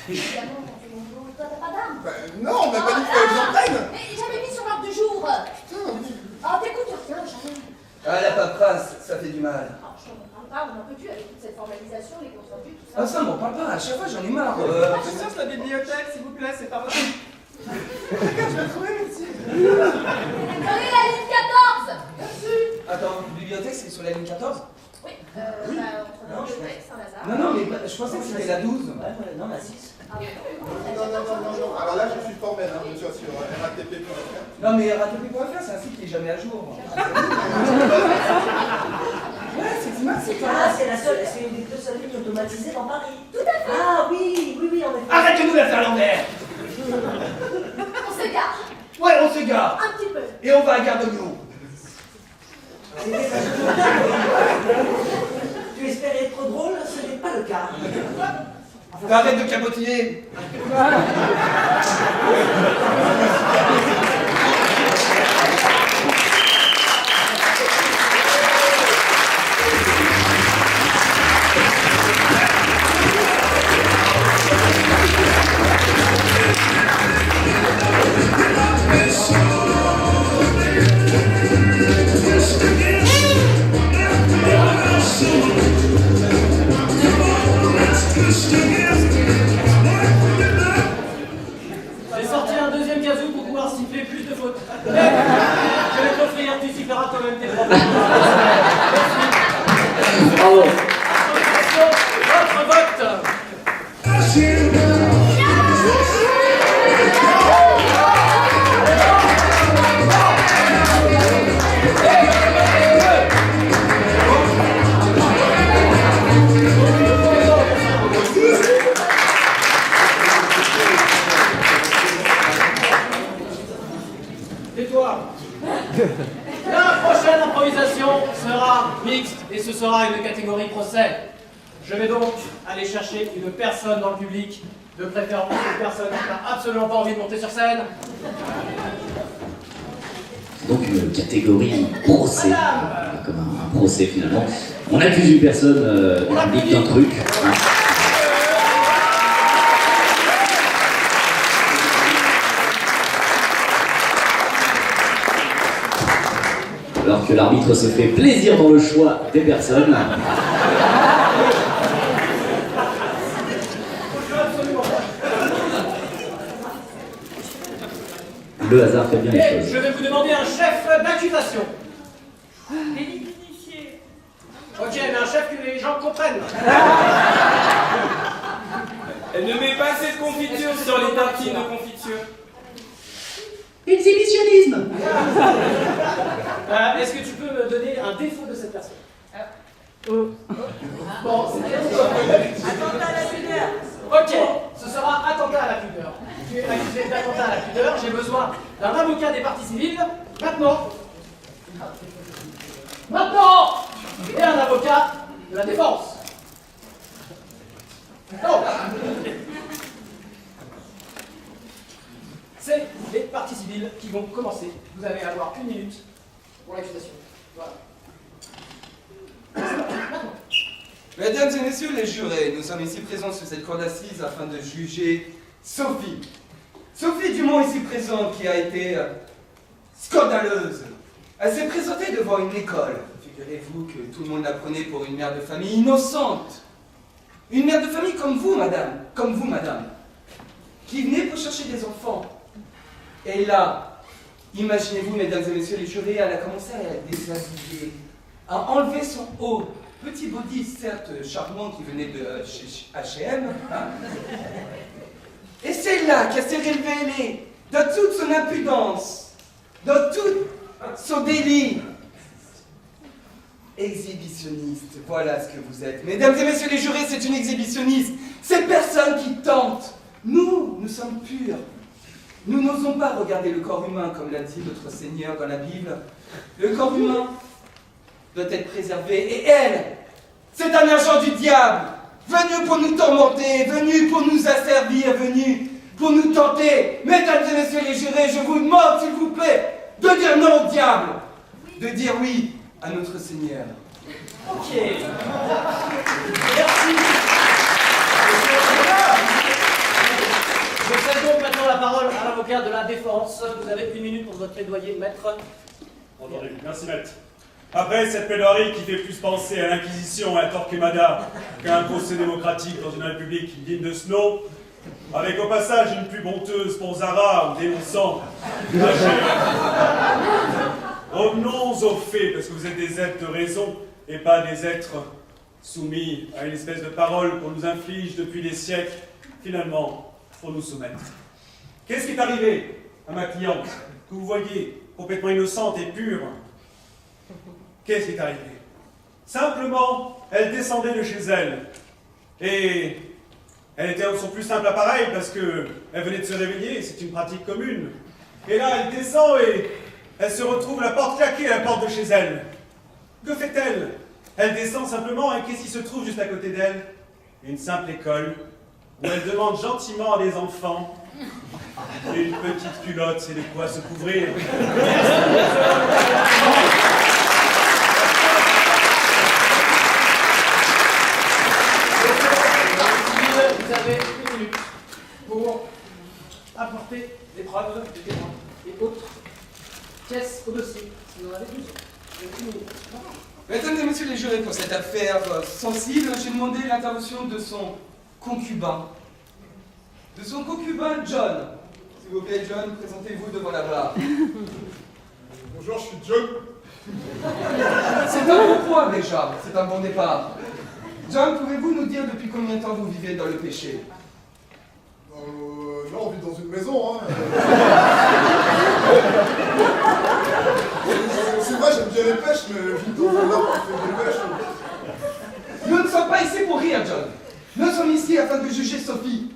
Évidemment, quand c'est mon boulot, toi, t'as pas d'arme. Ben non, on m'a pas dit qu'il fallait que j'en prenne. Mais j'avais mis sur l'ordre du jour. Putain. Oh, t'écoutes rien, jamais. Ah, la paperasse, ça fait du mal. Alors, je t'en parle pas, on en peut plus avec toute cette formalisation, les comptes rendus, tout ça. Ah, ça, m'en parle pas, à chaque fois, j'en ai marre. Je cherche la bibliothèque, s'il vous plaît, c'est pas vrai. Prenez la ligne 14. Attends, bibliothèque, c'est sur la ligne 14? Oui, entre bibliothèque, Saint-Lazare. Non, mais je pensais que c'était la 12. Ouais, non, la 6. Ah oui, Non. Alors là, je suis formel, hein, bien sûr, sur RATP.fr. Non, mais RATP.fr, c'est un site qui est jamais à jour. Ouais, c'est Dimas, c'est toi. Ah, c'est une des 2 seules lignes automatisées dans Paris. Tout à fait. Ah oui, en effet. Arrête de nous la faire à l'envers. On se gare, Ouais, on s'égare. un petit peu. Et on va à Gare de Lyon. Tu espérais être trop drôle, ce n'est pas le cas. Arrête de cabotiner. J'ai sorti un deuxième gazou pour pouvoir siffler plus de fautes. Mais je vais t'offrir, tu siffleras toi-même tes propres. Bravo. Votre vote. Tais-toi. La prochaine improvisation sera mixte et ce sera une catégorie procès. Je vais donc aller chercher une personne dans le public, de préférence une personne qui n'a absolument pas envie de monter sur scène. C'est donc une catégorie procès. Madame. Comme un procès finalement. On accuse une personne publique d'un truc. Hein. Alors que l'arbitre se fait plaisir dans le choix des personnes. Le hasard fait bien les Et choses. je vais vous demander un chef d'accusation. Délit d'initié comprennent. Elle ne met pas assez de confiture sur les tartines de confiture. Exhibitionnisme. Est-ce que tu peux me donner un défaut de cette personne? Bon, Attentat à la pudeur. ok, ce sera attentat à la pudeur. Tu es accusé d'attentat à la pudeur, j'ai besoin d'un avocat des parties civiles, maintenant. Et un avocat de la défense. Donc, c'est les parties civiles qui vont commencer. Vous allez avoir 1 minute pour l'accusation. Voilà. Mesdames et messieurs les jurés, nous sommes ici présents sur cette cour d'assises afin de juger Sophie. Sophie Dumont ici présente qui a été scandaleuse. Elle s'est présentée devant une école. Figurez-vous que tout le monde la prenait pour une mère de famille innocente. Une mère de famille comme vous, madame, qui venait pour chercher des enfants. Et là, imaginez-vous, mesdames et messieurs les jurés, elle a commencé à la déshabiller, à enlever son haut petit body, certes charmant, qui venait de chez H&M. Hein. Et c'est là qu'elle s'est révélée dans toute son impudence, dans tout son délit. Exhibitionniste, voilà ce que vous êtes. Mesdames et messieurs les jurés, c'est une exhibitionniste. C'est personne qui tente. Nous sommes purs. Nous n'osons pas regarder le corps humain, comme l'a dit notre Seigneur dans la Bible. Le corps humain doit être préservé. Et elle, c'est un agent du diable, venu pour nous tourmenter, venu pour nous asservir, venu pour nous tenter. Mesdames et messieurs les jurés, je vous demande, s'il vous plaît, de dire non au diable, de dire oui à notre Seigneur. Ok. Merci. Je cède donc maintenant la parole à l'avocat de la défense. Vous avez 1 minute pour votre plaidoyer, maître. Entendu. Merci, maître. Après cette plaidoirie qui fait plus penser à l'Inquisition et à Torquemada qu'à un procès démocratique dans une république digne de ce nom, avec au passage une pub honteuse pour Zara en dénonçant revenons aux faits, parce que vous êtes des êtres de raison et pas des êtres soumis à une espèce de parole qu'on nous inflige depuis des siècles. Finalement, il faut nous soumettre. Qu'est-ce qui est arrivé à ma cliente, que vous voyez complètement innocente et pure? Qu'est-ce qui est arrivé? Simplement, elle descendait de chez elle. Et elle était dans son plus simple appareil parce qu'elle venait de se réveiller, c'est une pratique commune. Et là, elle descend et elle se retrouve la porte claquée à la porte de chez elle. Que fait-elle? Elle descend simplement et qu'est-ce qui se trouve juste à côté d'elle? Une simple école où elle demande gentiment à des enfants une petite culotte et de quoi se couvrir. Vous avez 1 minute pour apporter des preuves, des témoins et autres pièces au dossier. Si vous en avez 12. Vous avez 1 minute. Mesdames et messieurs les jurés, pour cette affaire sensible, j'ai demandé l'intervention de son concubin. De son concubin John. S'il vous plaît, John, présentez-vous devant la barre. Bonjour, je suis John. C'est un bon point déjà, c'est un bon départ. John, pouvez-vous nous dire depuis combien de temps vous vivez dans le péché? Non, on vit dans une maison, hein. C'est vrai, j'aime bien les pêches, mais je vis dans un arbre qui fait des pêches. Nous ne sommes pas ici pour rire, John. Nous sommes ici afin de juger Sophie.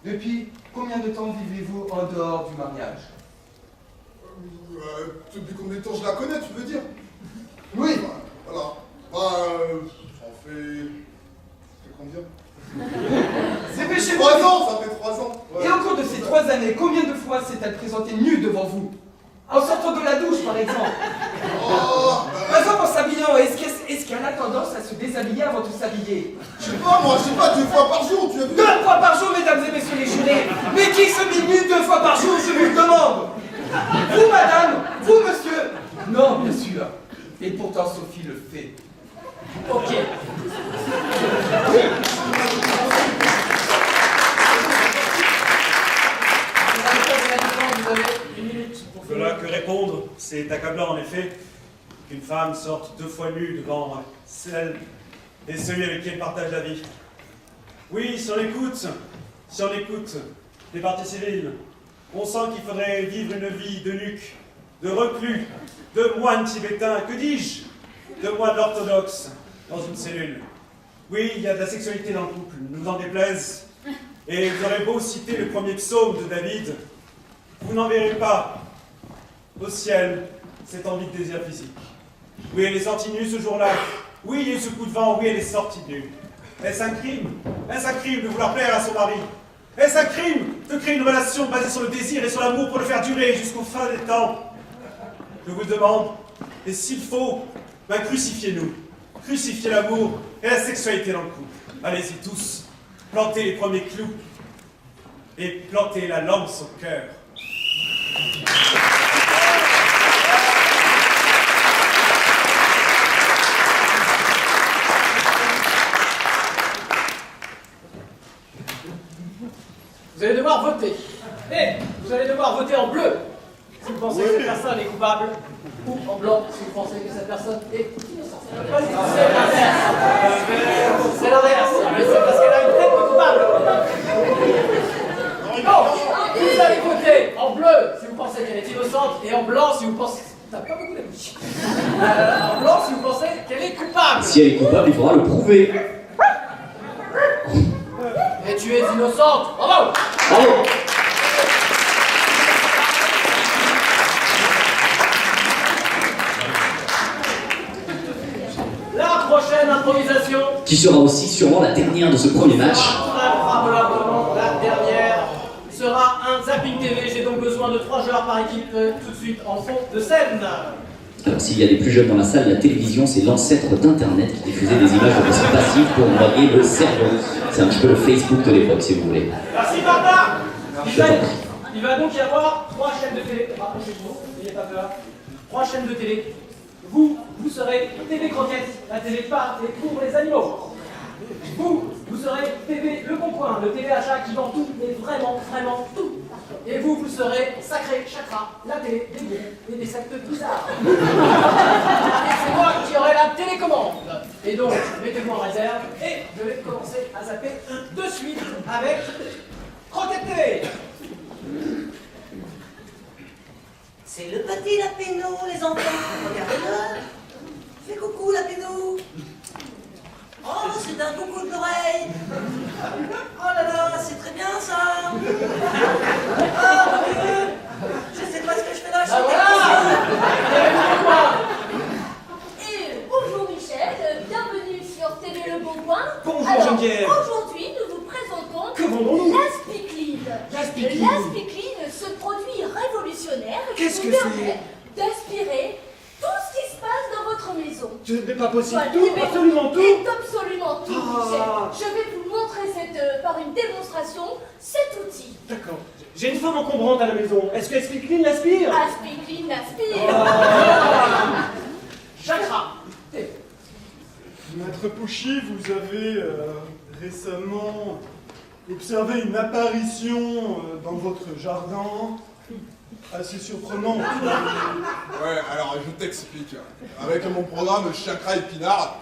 Depuis combien de temps vivez-vous en dehors du mariage? Depuis combien de temps je la connais, tu veux dire? Oui. Voilà. Ça fait combien? C'est péché. 3 ans, ça fait 3 ans. Ouais. Et au cours de ces 3 années, combien de fois s'est-elle présentée nue devant vous? En sortant de la douche, par exemple. Par exemple, en s'habillant, est-ce qu'elle a tendance à se déshabiller avant de s'habiller? Je sais pas, moi, 2 fois par jour, tu as vu? 2 fois par jour, mesdames et messieurs les jurés. Mais qui se met nu 2 fois par jour, je vous le demande? Vous, madame? Vous, monsieur? Non, bien sûr. Et pourtant, Sophie le fait. Ok. Vous avez 1 minute pour Voilà que répondre, c'est accablant en effet qu'une femme sorte 2 fois nue devant celle et celui avec qui elle partage la vie. Oui, si on écoute les partis civils, on sent qu'il faudrait vivre une vie de nuque, de reclus, de moine tibétain, que dis-je, de moine orthodoxe, dans une cellule. Oui, il y a de la sexualité dans le couple, ne vous en déplaise. Et vous aurez beau citer le premier psaume de David, vous n'en verrez pas au ciel cette envie de désir physique. Oui, elle est sortie nue ce jour-là. Oui, il y a eu ce coup de vent. Oui, elle est sortie nue. Est-ce un crime? Est-ce un crime de vouloir plaire à son mari? Est-ce un crime de créer une relation basée sur le désir et sur l'amour pour le faire durer jusqu'au fin des temps? Je vous demande, et s'il faut, crucifiez-nous. Crucifiez l'amour et la sexualité dans le couple. Allez-y tous, plantez les premiers clous et plantez la lance au cœur. Vous allez devoir voter. Et vous allez devoir voter en bleu si vous pensez que cette personne est coupable, ou en blanc si vous pensez que cette personne est innocente. C'est l'inverse. Mais c'est parce qu'elle a une tête de coupable. Donc, vous allez voter en bleu si vous pensez qu'elle est innocente, et en blanc si vous pensez... T'as pas beaucoup d'amis. En blanc si vous pensez qu'elle est coupable. Si elle est coupable, il faudra le prouver. Et tu es innocente. Bravo. Bravo. La prochaine improvisation, Qui sera aussi sûrement la dernière de ce premier match. probablement la dernière, sera un Zapping TV. J'ai donc besoin de 3 joueurs par équipe tout de suite en fond de scène. Alors s'il y a des plus jeunes dans la salle, la télévision c'est l'ancêtre d'Internet qui diffusait des images de façon passive pour envoyer le cerveau. C'est un petit peu le Facebook de l'époque si vous voulez. Merci Martha. Il va donc y avoir 3 chaînes de télé. Rapprochez-vous, n'ayez pas peur. 3 chaînes de télé. Vous serez TV Croquette, la télé par et pour les animaux. Vous serez TV Le Bon Coin, le téléachat qui vend tout, mais vraiment, vraiment tout. Et vous serez Sacré Chakra, la télé des goûts et des sectes bizarres. Et c'est moi qui aurai la télécommande. Et donc, mettez-vous en réserve et je vais commencer à zapper de suite avec Croquette TV. C'est le petit Lapénou, les enfants. Regardez-le. Fais coucou, Lapénou. Oh, c'est un coucou d'oreille. Oh là là, c'est très bien ça. Oh, mon Dieu. Je sais pas ce que je fais là. Et bonjour Michel, bienvenue sur TV Le Bon Coin. Bonjour Alors, Geneviève. aujourd'hui, nous vous présentons Que vendons-nous? l'Aspicline. L'Aspicline. L'Aspicline, ce produit révolutionnaire qui Qu'est-ce vous que permet d'aspirer tout ce qui se passe dans votre maison. Ce n'est pas possible. Voilà, Tout, mais absolument tout. et absolument tout, Ah. Michel. Je vais vous montrer par une démonstration cet outil. D'accord. J'ai une femme encombrante à la maison. Est-ce que Aspicline l'aspire? Aspicline aspire. Chakra. Maître Pouchy, vous avez récemment observé une apparition dans votre jardin assez surprenante. Ouais, alors je t'explique. Avec mon programme Chakra Épinard,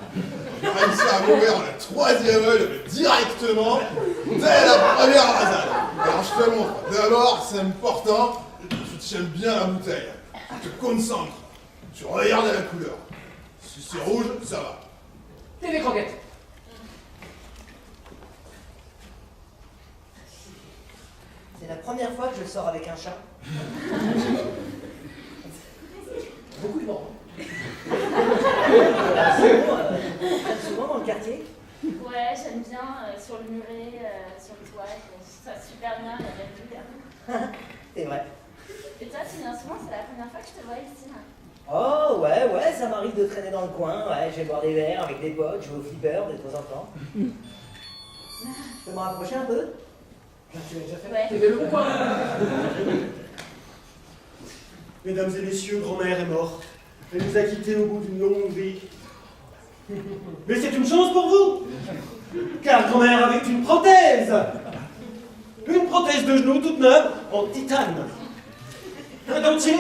j'ai réussi à m'ouvrir la 3e œil directement dès la première rasade. Alors je te montre. D'abord, c'est important, tu tiens bien la bouteille. Tu te concentres. Tu regardes la couleur. Si c'est rouge, ça va. TV Croquette. C'est la première fois que je sors avec un chat. Beaucoup de vent. Souvent dans le quartier. Ouais, j'aime bien sur le muret, sur le toit, ça super bien, il y a de la lumière. C'est vrai. Et toi, tu viens souvent, c'est la première fois que je te vois ici. Oh ouais, ça m'arrive de traîner dans le coin, ouais, je vais boire des verres avec des potes, jouer au flipper de temps en temps. Je peux me rapprocher un peu? Tu l'as déjà fait? Ouais. TV Le Bon Coin. Mesdames et messieurs, grand-mère est morte. Elle nous a quittés au bout d'une longue vie. Mais c'est une chance pour vous, car grand-mère avait une prothèse. Une prothèse de genou toute neuve en titane. Un dentier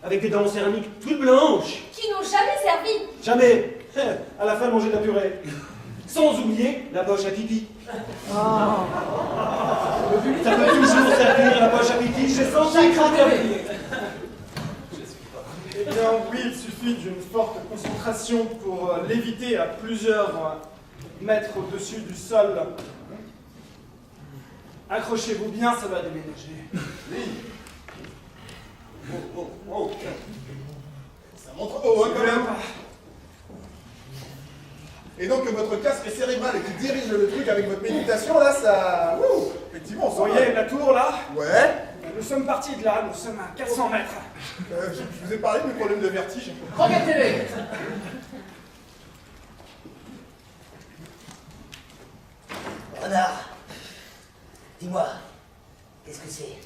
avec des dents en céramique toutes blanches. Qui n'ont jamais servi. Jamais. À la fin, manger de la purée. Sans oublier la poche à pipi. Ça peut toujours servir la poche à pipi, j'ai senti craquer. Eh bien oui, il suffit d'une forte concentration pour léviter à plusieurs mètres au-dessus du sol. Accrochez-vous bien, ça va déménager. Oui. Oh. Ça montre haut, hein, quand même. Et donc votre casque cérébral qui dirige le truc avec votre méditation, là, ça... Ouh, effectivement, on Vous sent voyez la tour là? Ouais. Nous sommes partis de là, nous sommes à 400 mètres. Je vous ai parlé de mes problèmes de vertige. Rocket TV. Renard, dis-moi, qu'est-ce que c'est?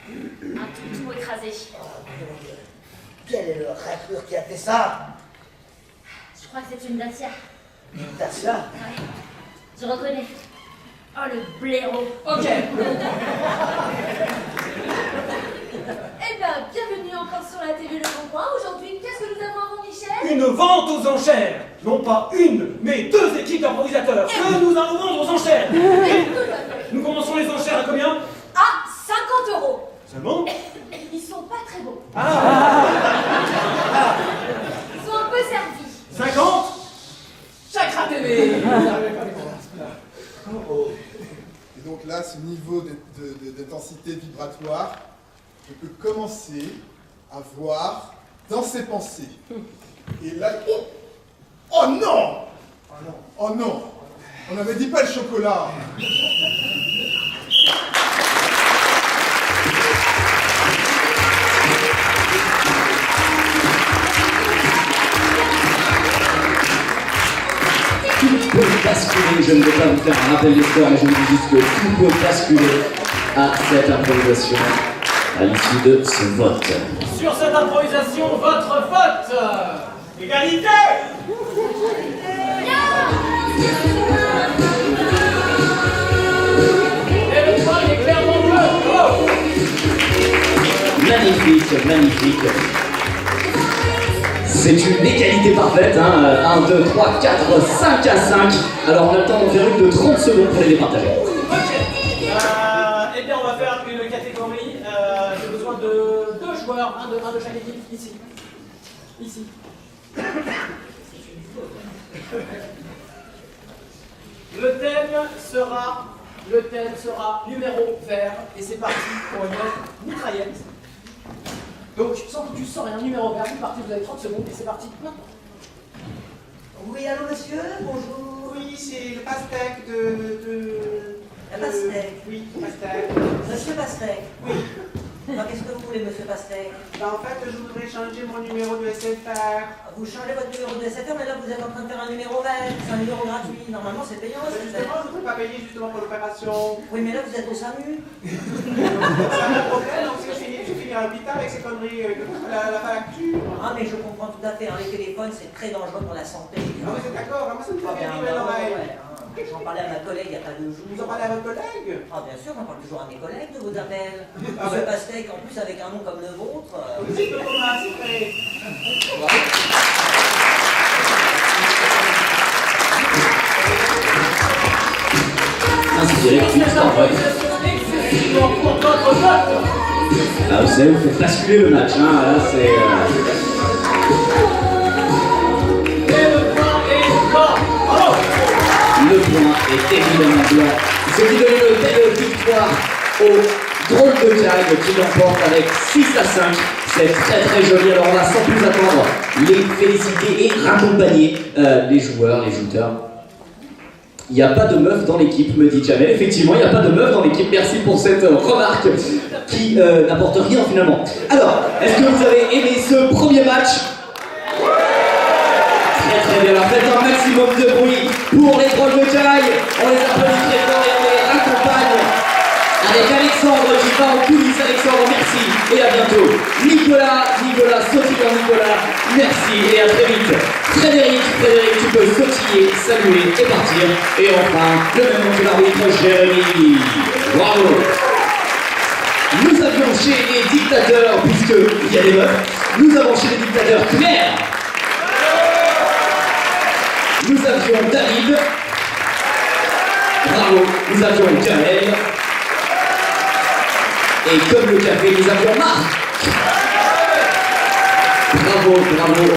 Un toutou écrasé. Oh, mon Dieu. Quelle est le raclure qui a fait ça? Je crois que c'est une Dacia. Dacia? Ouais, je reconnais. Oh, le blaireau. Ok. Eh bien, bienvenue encore sur la TV Le Bon Coin. Aujourd'hui, qu'est-ce que nous avons avant Michel? Une vente aux enchères. Non pas une, mais 2 équipes d'improvisateurs que nous allons vendre aux enchères. Nous commençons les enchères à combien? À 50 €. Seulement? Ils sont pas très beaux. Ah. Ils sont un peu servis. 50? Chakra TV. Et donc là, ce niveau d'intensité vibratoire, je peux commencer à voir dans ses pensées. Et là... Oh non! Oh non! On n'avait dit pas le chocolat! Tout peut basculer, je ne vais pas vous faire un rappel d'histoire, mais je vous dis juste que tout peut basculer à cette improvisation à l'issue de ce vote. Sur cette improvisation, votre vote. Égalité! Et le point est clairement bleu. Oh. Magnifique, magnifique. C'est une égalité parfaite, hein. 1, 2, 3, 4, 5 à 5. Alors on a le temps d'en faire une de 30 secondes pour les départager. Ok. Eh bien, on va faire une catégorie. J'ai besoin de 2 joueurs, un de chaque équipe, ici. Ici. Le thème sera numéro vert. Et c'est parti pour une mitraillette. Donc, sans que tu sors un numéro vert, c'est parti, vous avez 30 secondes et c'est parti maintenant. Oui, allô monsieur, bonjour. Oui, c'est le pastèque de... La pastèque? Oui, pastèque. Monsieur Pastèque? Oui. Qu'est-ce que vous voulez, monsieur Pastèque? En fait, je voudrais changer mon numéro de SFR. Vous changez votre numéro de SFR, mais là vous êtes en train de faire un numéro vert, c'est un numéro gratuit. Normalement c'est payant, SFR. Justement, je ne peux pas payer justement pour l'opération. Oui, mais là vous êtes au SAMU. C'est un problème, donc si je finis à l'hôpital avec ces conneries, la facture. Ah, mais je comprends tout à fait, hein, les téléphones c'est très dangereux pour la santé. Ah, vous êtes d'accord, moi ça me fait Ah, bien bien, vibrer l'oreille. ouais, hein. J'en parlais à ma collègue il n'y a pas 2 jours. Vous en parlez à votre collègue? Ah, bien sûr, j'en parle toujours à mes collègues de vos appels. Ah, Monsieur ben. Pastèque, en plus avec un nom comme le vôtre. Vous êtes le commun, c'est vrai. Inspirez tout en vote. Excessivement pour votre vote. Ah, vous savez, vous faites basculer le match, hein. Là, c'est... Et le point est blanc. Bravo. Le point est évidemment blanc. Ce qui donne une belle victoire au drôle de Jague qui l'emporte avec 6 à 5. C'est très très joli. Alors on va sans plus attendre les féliciter et raccompagner les joueurs, les shooters. Il n'y a pas de meuf dans l'équipe, me dit Jamel. Effectivement, il n'y a pas de meuf dans l'équipe. Merci pour cette remarque qui n'apporte rien finalement. Alors, est-ce que vous avez aimé ce premier match? Très très bien. Alors faites un maximum de bruit pour les drôles de Jague. On les applaudit très fort et on les raccompagne avec Alexandre qui va en coulisses. Alexandre, merci et à bientôt. Nicolas, sautilleur Nicolas, merci et à très vite. Frédéric, tu peux sautiller, saluer et partir. Et enfin, le même nom que l'arbitre, Jérémy. Bravo. Nous avions chez les dictateurs, puisqu'il y a des meufs, nous avons chez les dictateurs Claire. avions Talib. Bravo, nous avions Kamel. Et comme le café, nous avions Marc. Bravo, bravo.